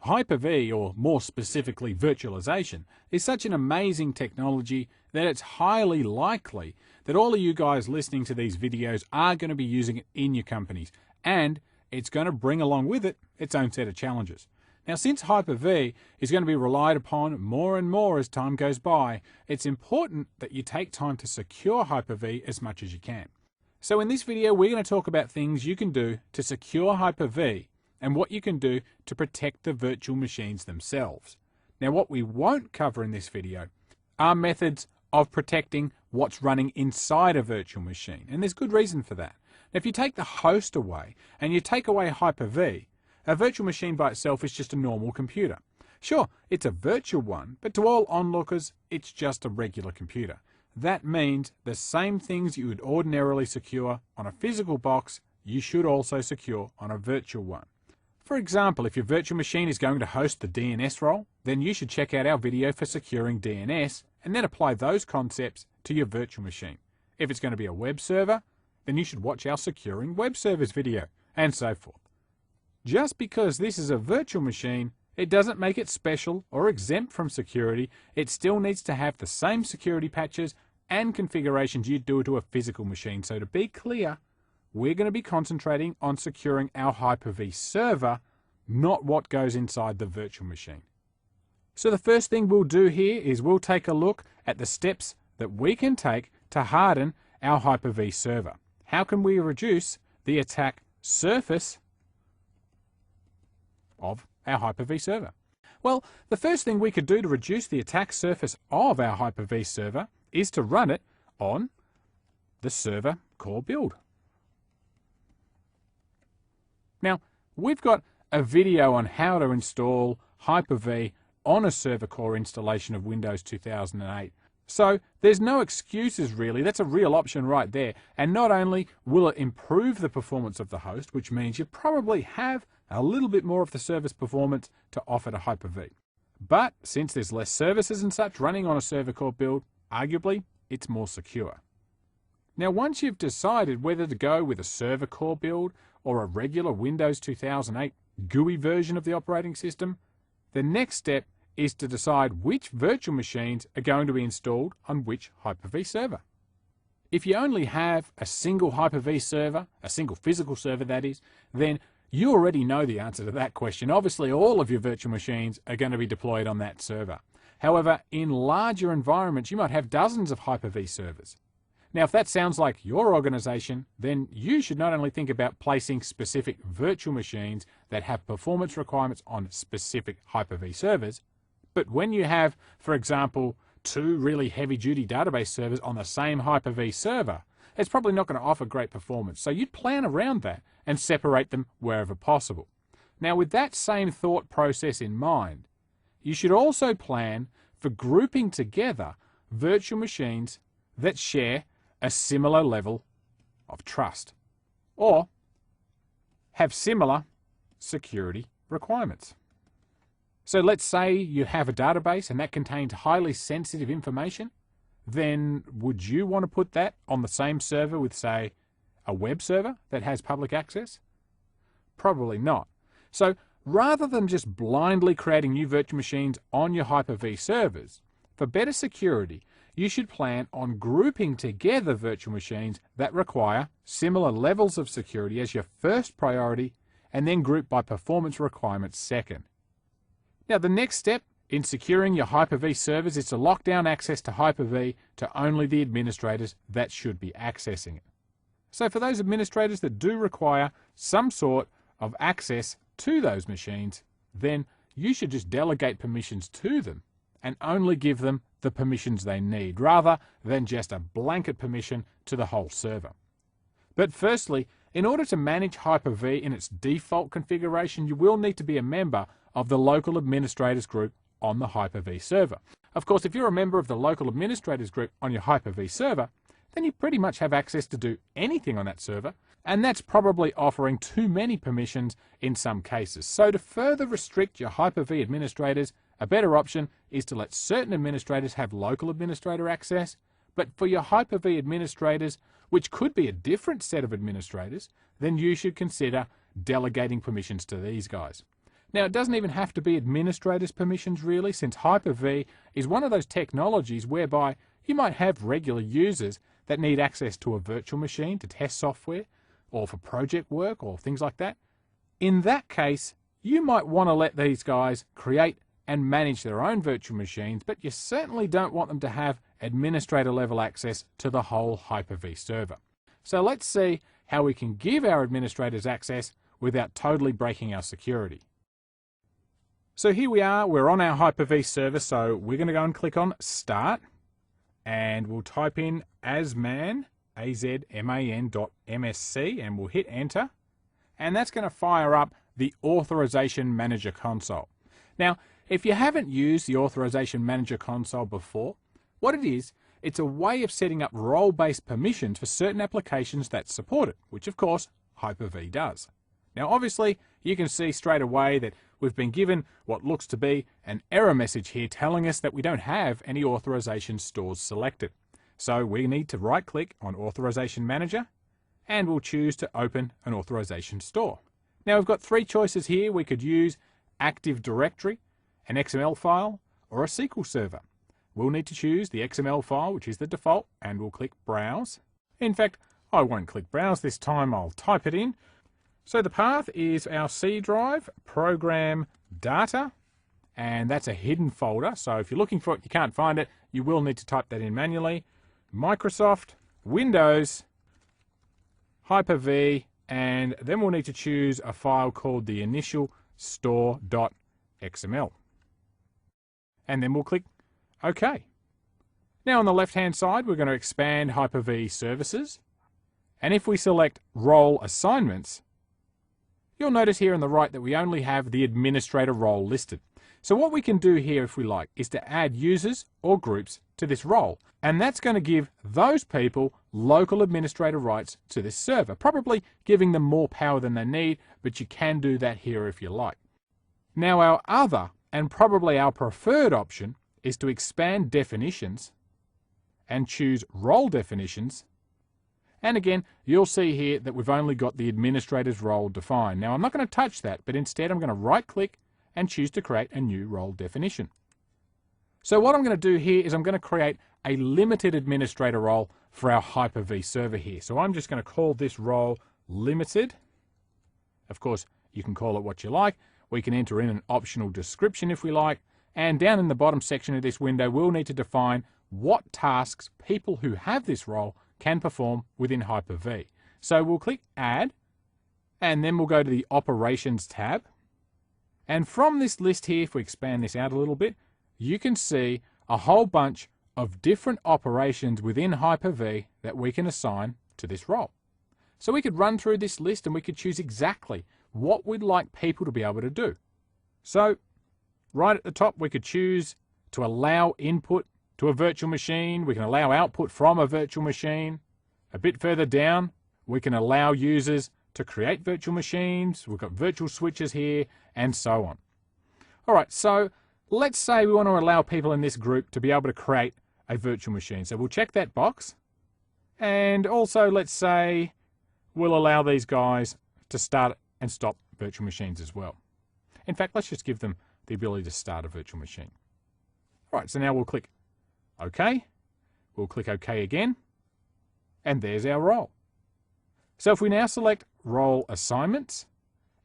Hyper-V, or more specifically virtualization, is such an amazing technology that it's highly likely that all of you guys listening to these videos are going to be using it in your companies, and it's going to bring along with it its own set of challenges. Now, since Hyper-V is going to be relied upon more and more as time goes by, it's important that you take time to secure Hyper-V as much as you can. So in this video, we're going to talk about things you can do to secure Hyper-V and what you can do to protect the virtual machines themselves. Now, what we won't cover in this video are methods of protecting what's running inside a virtual machine, and there's good reason for that. Now, if you take the host away and you take away Hyper-V, a virtual machine by itself is just a normal computer. Sure, it's a virtual one, but to all onlookers, it's just a regular computer. That means the same things you would ordinarily secure on a physical box, you should also secure on a virtual one. For example, if your virtual machine is going to host the DNS role, then you should check out our video for securing DNS and then apply those concepts to your virtual machine. If it's going to be a web server, then you should watch our Securing Web Servers video, and so forth. Just because this is a virtual machine, it doesn't make it special or exempt from security. It still needs to have the same security patches and configurations you'd do to a physical machine. So to be clear, we're going to be concentrating on securing our Hyper-V server, not what goes inside the virtual machine. So the first thing we'll do here is we'll take a look at the steps that we can take to harden our Hyper-V server. How can we reduce the attack surface of our Hyper-V server? Well, the first thing we could do to reduce the attack surface of our Hyper-V server is to run it on the server core build. Now, we've got a video on how to install Hyper-V on a server core installation of Windows 2008. So there's no excuses really, that's a real option right there. And not only will it improve the performance of the host, which means you probably have a little bit more of the service performance to offer to Hyper-V. But since there's less services and such running on a server core build, arguably it's more secure. Now, once you've decided whether to go with a server core build or a regular Windows 2008 GUI version of the operating system, the next step is to decide which virtual machines are going to be installed on which Hyper-V server. If you only have a single Hyper-V server, a single physical server that is, then you already know the answer to that question. Obviously, all of your virtual machines are going to be deployed on that server. However, in larger environments, you might have dozens of Hyper-V servers. Now, if that sounds like your organization, then you should not only think about placing specific virtual machines that have performance requirements on specific Hyper-V servers, but when you have, for example, two really heavy-duty database servers on the same Hyper-V server, it's probably not going to offer great performance. So you'd plan around that and separate them wherever possible. Now, with that same thought process in mind, you should also plan for grouping together virtual machines that share a similar level of trust or have similar security requirements. So let's say you have a database and that contains highly sensitive information, then would you want to put that on the same server with, say, a web server that has public access? Probably not. So rather than just blindly creating new virtual machines on your Hyper-V servers, for better security, you should plan on grouping together virtual machines that require similar levels of security as your first priority, and then group by performance requirements second. Now, the next step in securing your Hyper-V servers is to lock down access to Hyper-V to only the administrators that should be accessing it. So for those administrators that do require some sort of access to those machines, then you should just delegate permissions to them and only give them the permissions they need, rather than just a blanket permission to the whole server. But firstly, in order to manage Hyper-V in its default configuration, you will need to be a member of the local administrators group on the Hyper-V server. Of course, if you're a member of the local administrators group on your Hyper-V server, then you pretty much have access to do anything on that server, and that's probably offering too many permissions in some cases. So to further restrict your Hyper-V administrators, a better option is to let certain administrators have local administrator access, but for your Hyper-V administrators, which could be a different set of administrators, then you should consider delegating permissions to these guys. Now, it doesn't even have to be administrators' permissions really, since Hyper-V is one of those technologies whereby you might have regular users that need access to a virtual machine to test software or for project work or things like that. In that case, you might want to let these guys create and manage their own virtual machines, but you certainly don't want them to have administrator level access to the whole Hyper-V server. So let's see how we can give our administrators access without totally breaking our security. So here we are, we're on our Hyper-V server, so we're going to go and click on Start, and we'll type in azman, azman.msc, and we'll hit Enter, and that's going to fire up the Authorization Manager console. Now, if you haven't used the Authorization Manager console before, what it is, it's a way of setting up role-based permissions for certain applications that support it, which of course Hyper-V does. Now obviously you can see straight away that we've been given what looks to be an error message here telling us that we don't have any authorization stores selected. So we need to right click on Authorization Manager and we'll choose to open an authorization store. Now we've got three choices here. We could use Active Directory, an XML file, or a SQL server. We'll need to choose the XML file, which is the default, and we'll click Browse. In fact, I won't click Browse this time, I'll type it in. So the path is our C drive, Program Data, and that's a hidden folder. So if you're looking for it, you can't find it, you will need to type that in manually. Microsoft, Windows, Hyper-V, and then we'll need to choose a file called the initial store.xml. And then we'll click OK. Now on the left hand side we're going to expand Hyper-V services, and if we select Role Assignments, you'll notice here on the right that we only have the administrator role listed. So what we can do here if we like is to add users or groups to this role, and that's going to give those people local administrator rights to this server, probably giving them more power than they need, but you can do that here if you like. Now our other and probably our preferred option is to expand definitions and choose role definitions. And again, you'll see here that we've only got the administrator's role defined. Now I'm not going to touch that, but instead I'm going to right click and choose to create a new role definition. So what I'm going to do here is I'm going to create a limited administrator role for our Hyper-V server here. So I'm just going to call this role limited. Of course, you can call it what you like. We can enter in an optional description if we like. And down in the bottom section of this window, we'll need to define what tasks people who have this role can perform within Hyper-V. So we'll click Add, and then we'll go to the Operations tab. And from this list here, if we expand this out a little bit, you can see a whole bunch of different operations within Hyper-V that we can assign to this role. So we could run through this list and we could choose exactly what we'd like people to be able to do. So right at the top, we could choose to allow input to a virtual machine. We can allow output from a virtual machine. A bit further down, we can allow users to create virtual machines. We've got virtual switches here, and so on. All right, so let's say we want to allow people in this group to be able to create a virtual machine. So we'll check that box. And also, let's say we'll allow these guys to start and stop virtual machines as well. In fact, let's just give them the ability to start a virtual machine. All right, so now we'll click OK. We'll click OK again, and there's our role. So if we now select Role Assignments,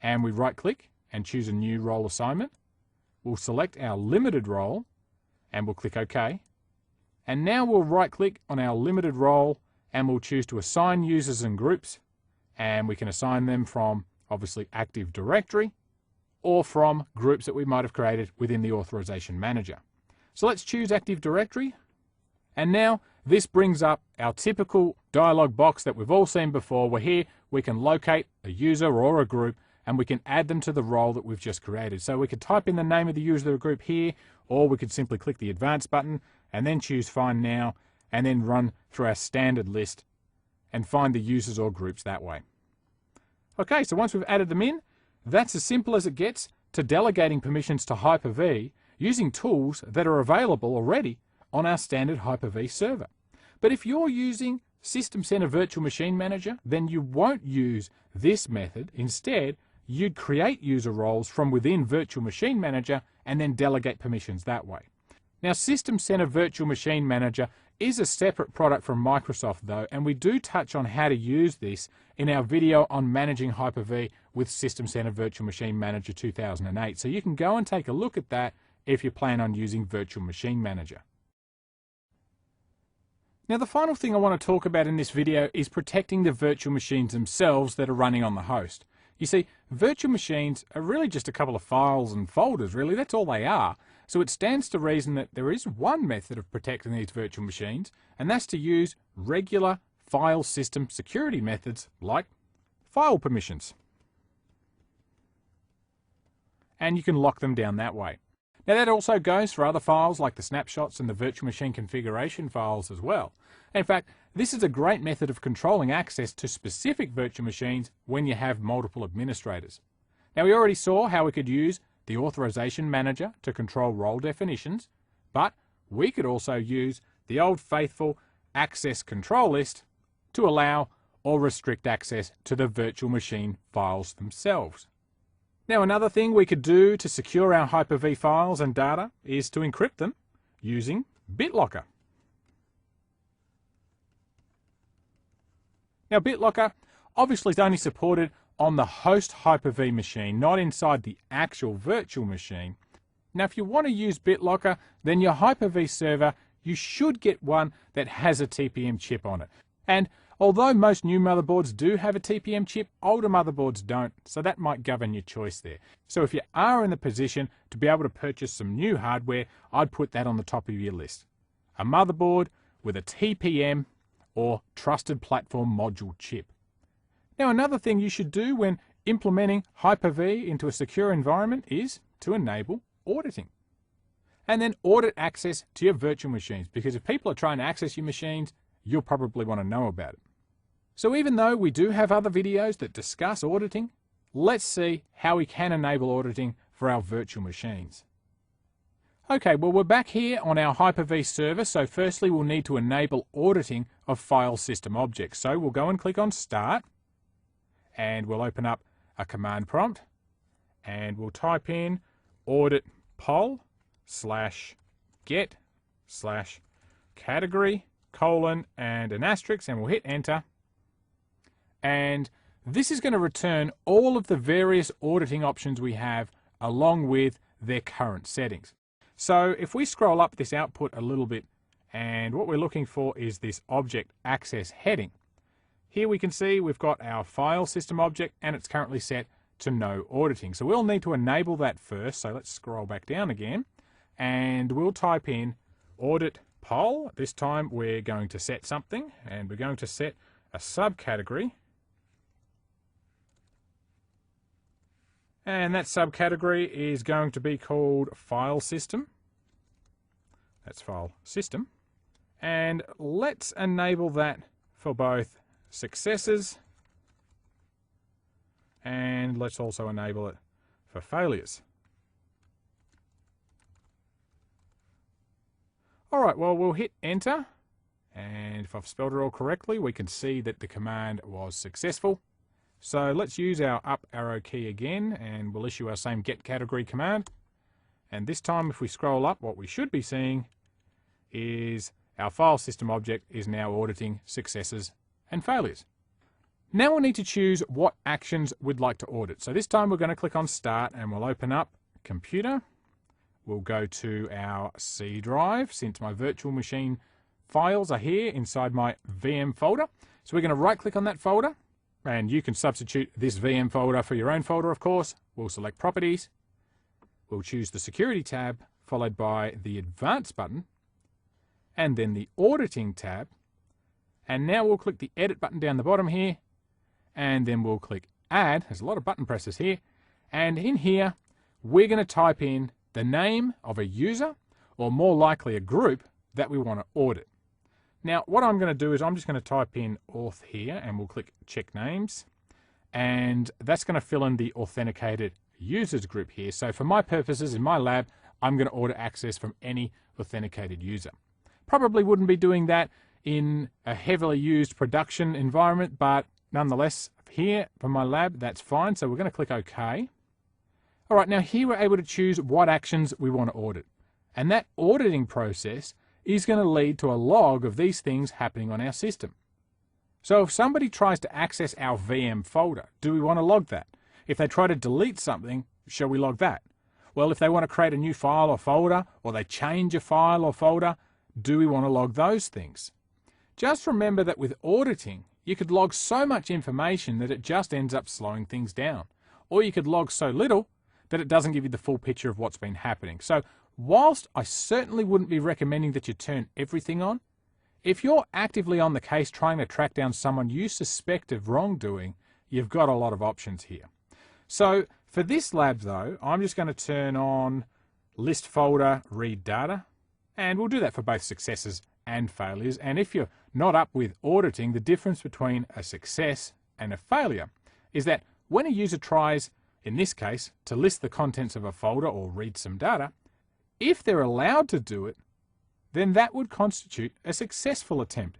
and we right-click and choose a new role assignment, we'll select our limited role, and we'll click OK. And now we'll right-click on our limited role, and we'll choose to assign users and groups, and we can assign them from, obviously, Active Directory, or from groups that we might have created within the Authorization Manager. So let's choose Active Directory, and now this brings up our typical dialog box that we've all seen before, where here we can locate a user or a group and we can add them to the role that we've just created. So we could type in the name of the user or group here, or we could simply click the Advanced button and then choose Find Now, and then run through our standard list and find the users or groups that way. Okay, so once we've added them in, that's as simple as it gets to delegating permissions to Hyper-V using tools that are available already on our standard Hyper-V server. But if you're using System Center Virtual Machine Manager, then you won't use this method. Instead, you'd create user roles from within Virtual Machine Manager and then delegate permissions that way. Now, System Center Virtual Machine Manager is a separate product from Microsoft though, and we do touch on how to use this in our video on managing Hyper-V with System Center Virtual Machine Manager 2008. So you can go and take a look at that if you plan on using Virtual Machine Manager. Now, the final thing I want to talk about in this video is protecting the virtual machines themselves that are running on the host. You see, virtual machines are really just a couple of files and folders, really. That's all they are. So it stands to reason that there is one method of protecting these virtual machines, and that's to use regular file system security methods like file permissions. And you can lock them down that way. Now, that also goes for other files like the snapshots and the virtual machine configuration files as well. In fact, this is a great method of controlling access to specific virtual machines when you have multiple administrators. Now, we already saw how we could use the Authorization Manager to control role definitions, but we could also use the old faithful access control list to allow or restrict access to the virtual machine files themselves. Now, another thing we could do to secure our Hyper-V files and data is to encrypt them using BitLocker. Now, BitLocker obviously is only supported on the host Hyper-V machine, not inside the actual virtual machine. Now, if you want to use BitLocker, then your Hyper-V server, you should get one that has a TPM chip on it. And although most new motherboards do have a TPM chip, older motherboards don't, so that might govern your choice there. So if you are in the position to be able to purchase some new hardware, I'd put that on the top of your list. A motherboard with a TPM or Trusted Platform Module chip. Now, another thing you should do when implementing Hyper-V into a secure environment is to enable auditing. And then audit access to your virtual machines, because if people are trying to access your machines, you'll probably want to know about it. So even though we do have other videos that discuss auditing, let's see how we can enable auditing for our virtual machines. Okay, well, we're back here on our Hyper-V server, so firstly we'll need to enable auditing of file system objects. So we'll go and click on Start, and we'll open up a command prompt, and we'll type in audit pol /get/category : and an asterisk, and we'll hit enter. And this is going to return all of the various auditing options we have along with their current settings. So if we scroll up this output a little bit, and what we're looking for is this object access heading. Here we can see we've got our file system object, and it's currently set to no auditing. So we'll need to enable that first. So let's scroll back down again, and we'll type in audit pol. This time we're going to set something, and we're going to set a subcategory. And that subcategory is going to be called file system. That's file system. And let's enable that for both successes, and let's also enable it for failures. Alright, well, we'll hit enter, and if I've spelled it all correctly, we can see that the command was successful. So let's use our up arrow key again, and we'll issue our same get category command. And this time, if we scroll up, what we should be seeing is our file system object is now auditing successes and failures. Now we'll need to choose what actions we'd like to audit. So this time we're going to click on Start, and we'll open up Computer. We'll go to our C drive, since my virtual machine files are here inside my VM folder. So we're going to right click on that folder, and you can substitute this VM folder for your own folder, of course. We'll select Properties. We'll choose the Security tab, followed by the Advanced button, and then the Auditing tab. And now we'll click the Edit button down the bottom here, and then we'll click Add. There's a lot of button presses here. And in here, we're going to type in the name of a user, or more likely a group, that we want to audit. Now, what I'm going to do is I'm just going to type in auth here, and we'll click Check Names. And that's going to fill in the authenticated users group here. So for my purposes in my lab, I'm going to audit access from any authenticated user. Probably wouldn't be doing that in a heavily used production environment, but nonetheless, here for my lab, that's fine, so we're going to click OK. All right, now here we're able to choose what actions we want to audit. And that auditing process is going to lead to a log of these things happening on our system. So if somebody tries to access our VM folder, do we want to log that? If they try to delete something, shall we log that? Well, if they want to create a new file or folder, or they change a file or folder, do we want to log those things? Just remember that with auditing, you could log so much information that it just ends up slowing things down. Or you could log so little that it doesn't give you the full picture of what's been happening. So whilst I certainly wouldn't be recommending that you turn everything on, if you're actively on the case trying to track down someone you suspect of wrongdoing, you've got a lot of options here. So for this lab though, I'm just going to turn on list folder read data, and we'll do that for both successes and failures. And if you're not up with auditing, the difference between a success and a failure is that when a user tries, in this case, to list the contents of a folder or read some data, if they're allowed to do it, then that would constitute a successful attempt.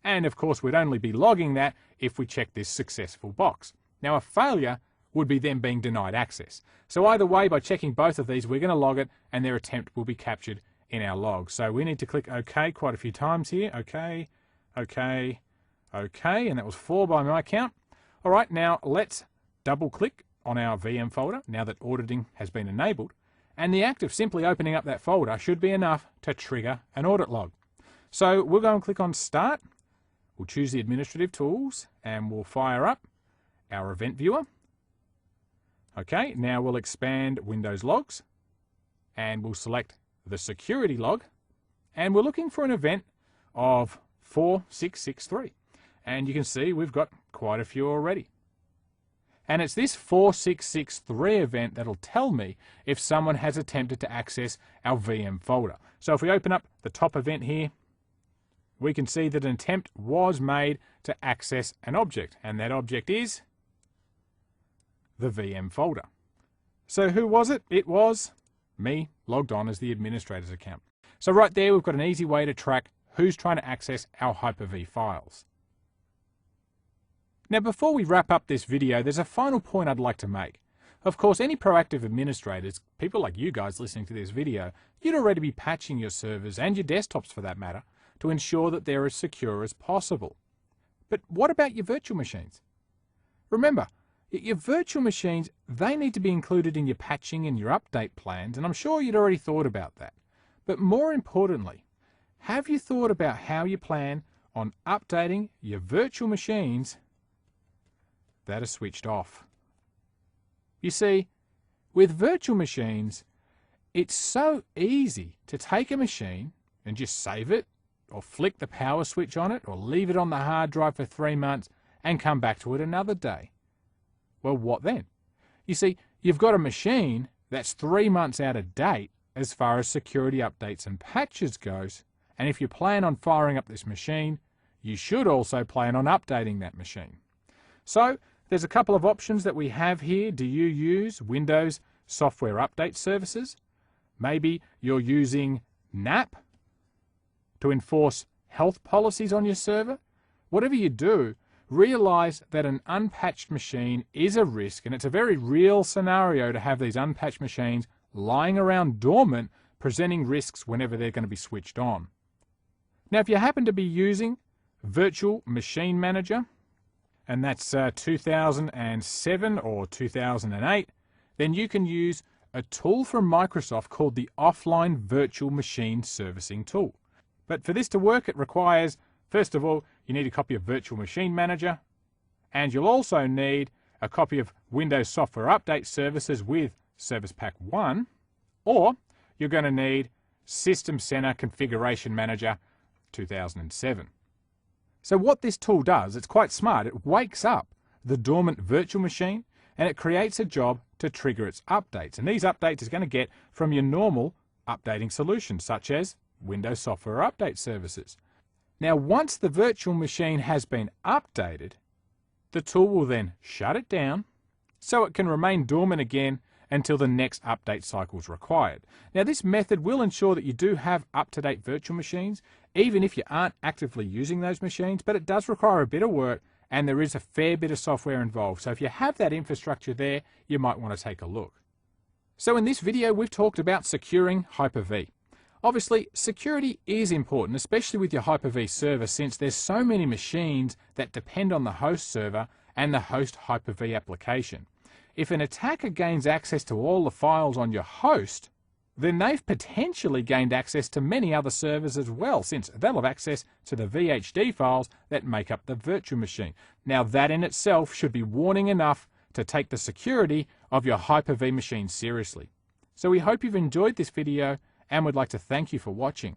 And of course, we'd only be logging that if we check this successful box. Now, a failure would be them being denied access. So either way, by checking both of these, we're going to log it and their attempt will be captured in our log. So we need to click OK quite a few times here. OK, OK, OK, and that was 4 by my count. All right, now let's double click on our VM folder now that auditing has been enabled, and the act of simply opening up that folder should be enough to trigger an audit log. So we'll go and click on Start, we'll choose the administrative tools, and we'll fire up our event viewer. Okay, now we'll expand Windows logs, and we'll select the security log, and we're looking for an event of 4663, and you can see we've got quite a few already. And it's this 4663 event that'll tell me if someone has attempted to access our VM folder. So if we open up the top event here, we can see that an attempt was made to access an object, and that object is the VM folder. So who was it? It was me, logged on as the administrator's account. So right there, we've got an easy way to track who's trying to access our Hyper-V files. Now, before we wrap up this video, there's a final point I'd like to make. Of course, any proactive administrators, people like you guys listening to this video, you'd already be patching your servers and your desktops for that matter to ensure that they're as secure as possible. But what about your virtual machines? Remember, your virtual machines, they need to be included in your patching and your update plans, and I'm sure you'd already thought about that. But more importantly, have you thought about how you plan on updating your virtual machines that are switched off? You see, with virtual machines, it's so easy to take a machine and just save it, or flick the power switch on it, or leave it on the hard drive for 3 months and come back to it another day. Well, what then? You see, you've got a machine that's 3 months out of date as far as security updates and patches goes, and if you plan on firing up this machine, you should also plan on updating that machine. So, there's a couple of options that we have here. Do you use Windows Software Update Services? Maybe you're using NAP to enforce health policies on your server. Whatever you do, realize that an unpatched machine is a risk, and it's a very real scenario to have these unpatched machines lying around dormant, presenting risks whenever they're going to be switched on. Now, if you happen to be using Virtual Machine Manager, and that's 2007 or 2008, then you can use a tool from Microsoft called the Offline Virtual Machine Servicing Tool. But for this to work, it requires, first of all, you need a copy of Virtual Machine Manager, and you'll also need a copy of Windows Software Update Services with Service Pack 1, or you're going to need System Center Configuration Manager 2007. So what this tool does, it's quite smart. It wakes up the dormant virtual machine and it creates a job to trigger its updates. And these updates is going to get from your normal updating solutions, such as Windows Software Update Services. Now, once the virtual machine has been updated, the tool will then shut it down so it can remain dormant again until the next update cycle is required. Now, this method will ensure that you do have up-to-date virtual machines, even if you aren't actively using those machines, but it does require a bit of work and there is a fair bit of software involved. So if you have that infrastructure there, you might want to take a look. So in this video, we've talked about securing Hyper-V. Obviously, security is important, especially with your Hyper-V server, since there's so many machines that depend on the host server and the host Hyper-V application. If an attacker gains access to all the files on your host, then they've potentially gained access to many other servers as well, since they'll have access to the VHD files that make up the virtual machine. Now that in itself should be warning enough to take the security of your Hyper-V machine seriously. So we hope you've enjoyed this video and would like to thank you for watching.